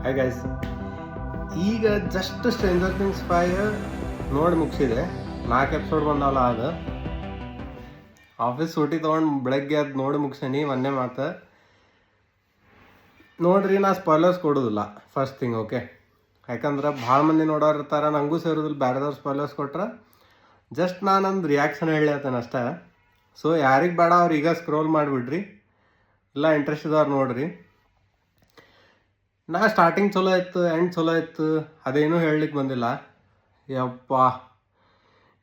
Hi guys, ಈಗ just stranger things 5 ನೋಡಿ ಮುಗಿಸಿದೆ. 4 episode ಬಂದಾವಲ್ಲ. ಅದು ಆಫೀಸ್ ಸೂಟಿ ತೊಗೊಂಡು ಬೆಳಗ್ಗೆ ಅದು ನೋಡಿ ಮುಗಿಸೀನಿ. ಒಂದೇ ಮಾತು ನೋಡ್ರಿ, ನಾ ಸ್ಪಾಯ್ಲರ್ಸ್ ಕೊಡೋದಿಲ್ಲ ಫಸ್ಟ್ ಥಿಂಗ್, ಓಕೆ? ಯಾಕಂದ್ರೆ ಭಾಳ ಮಂದಿ ನೋಡೋರು ಇರ್ತಾರೆ, ನನಗೂ ಸೇರೋದಿಲ್ಲ. ಬೇರೆದವ್ರು ಸ್ಪಾಯ್ಲರ್ಸ್ ಕೊಟ್ರೆ ಜಸ್ಟ್ ನಾನೊಂದು ರಿಯಾಕ್ಷನ್ ಹೇಳತ್ತೇನೆ ಅಷ್ಟೇ. ಸೊ ಯಾರಿಗೆ ಬೇಡ ಅವ್ರು ಈಗ ಸ್ಕ್ರೋಲ್ ಮಾಡಿಬಿಡ್ರಿ, ಇಲ್ಲ ಇಂಟ್ರೆಸ್ಟ್ ಇದ್ದವ್ರು ನೋಡ್ರಿ. ನಾ ಸ್ಟಾರ್ಟಿಂಗ್ ಚಲೋ ಇತ್ತು, ಎಂಡ್ ಚಲೋ ಇತ್ತು, ಅದೇನೂ ಹೇಳಲಿಕ್ಕೆ ಬಂದಿಲ್ಲ. ಯಪ್ಪ,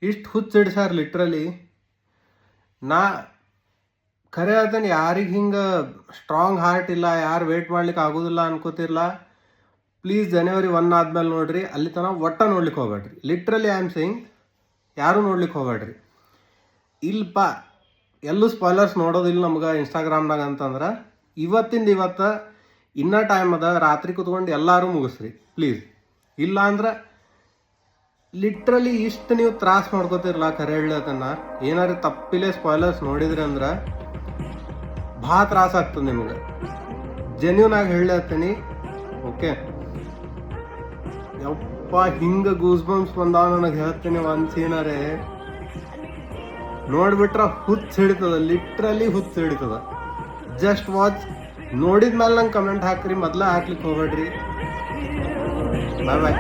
ಇಷ್ಟು ಹುಚ್ಚಿಡ್ಸಾರ ಲಿಟ್ರಲಿ. ನಾ ಖರೆ ಅದನ್ನು ಯಾರಿಗೆ ಹಿಂಗೆ ಸ್ಟ್ರಾಂಗ್ ಹಾರ್ಟ್ ಇಲ್ಲ, ಯಾರು ವೇಟ್ ಮಾಡ್ಲಿಕ್ಕೆ ಆಗೋದಿಲ್ಲ ಅನ್ಕೋತಿರಲ್ಲ, ಪ್ಲೀಸ್ ಜನವರಿ 1 ಆದ್ಮೇಲೆ ನೋಡ್ರಿ. ಅಲ್ಲಿ ತನಕ ಒಟ್ಟ ನೋಡ್ಲಿಕ್ಕೆ ಹೋಗ್ಬೇಡ್ರಿ. ಲಿಟ್ರಲಿ ಐ ಆಮ್ ಸೇಯಿಂಗ್, ಯಾರೂ ನೋಡ್ಲಿಕ್ಕೆ ಹೋಗ್ಬೇಡ್ರಿ. ಇಲ್ಲಪ್ಪ ಎಲ್ಲೂ ಸ್ಪಾಯ್ಲರ್ಸ್ ನೋಡೋದಿಲ್ಲ ನಮ್ಗೆ ಇನ್ಸ್ಟಾಗ್ರಾಮ್ನಾಗ ಅಂತಂದ್ರೆ ಇವತ್ತಿಂದ ಇವತ್ತು ಇನ್ನೂ ಟೈಮ್ ಅದ, ರಾತ್ರಿ ಕುತ್ಕೊಂಡು ಎಲ್ಲರೂ ಮುಗಿಸ್ರಿ ಪ್ಲೀಸ್. ಇಲ್ಲ ಅಂದ್ರೆ ಲಿಟ್ರಲಿ ಇಷ್ಟು ನೀವು ತ್ರಾಸ ಮಾಡ್ಕೋತಿರಲ್ಲ. ಖರೆ ಹೇಳತನ ಏನಾರು ತಪ್ಪಿಲೆ ಸ್ಪಾಯ್ಲರ್ಸ್ ನೋಡಿದ್ರಿ ಅಂದ್ರೆ ಭಾಳ ತ್ರಾಸ ಆಗ್ತದೆ ನಿಮ್ಗೆ. ಜೆನ್ಯೂನ್ ಆಗಿ ಹೇಳತ್ತೀನಿ, ಓಕೆ? ಯಪ್ಪ, ಹಿಂಗೆ ಗೂಸ್ ಬಂಪ್ಸ್ ಬಂದಾವ ನನಗೆ. ಹೇಳ್ತೀನಿ ಒಂದು ಸೀನರೇ ನೋಡ್ಬಿಟ್ರೆ ಹುಚ್ಚು ಹಿಡಿತದ, ಲಿಟ್ರಲಿ ಹುಚ್ಚು ಹಿಡಿತದ. Just watch. ನೋಡಿದ್ಮೇಲೆ ನಂಗೆ ಕಮೆಂಟ್ ಹಾಕ್ರಿ, ಮೊದಲೇ ಹಾಕ್ಲಿಕ್ಕೆ ಹೋಗ್ಬೇಡ್ರಿ. ಬಾಯ್ ಬಾಯ್.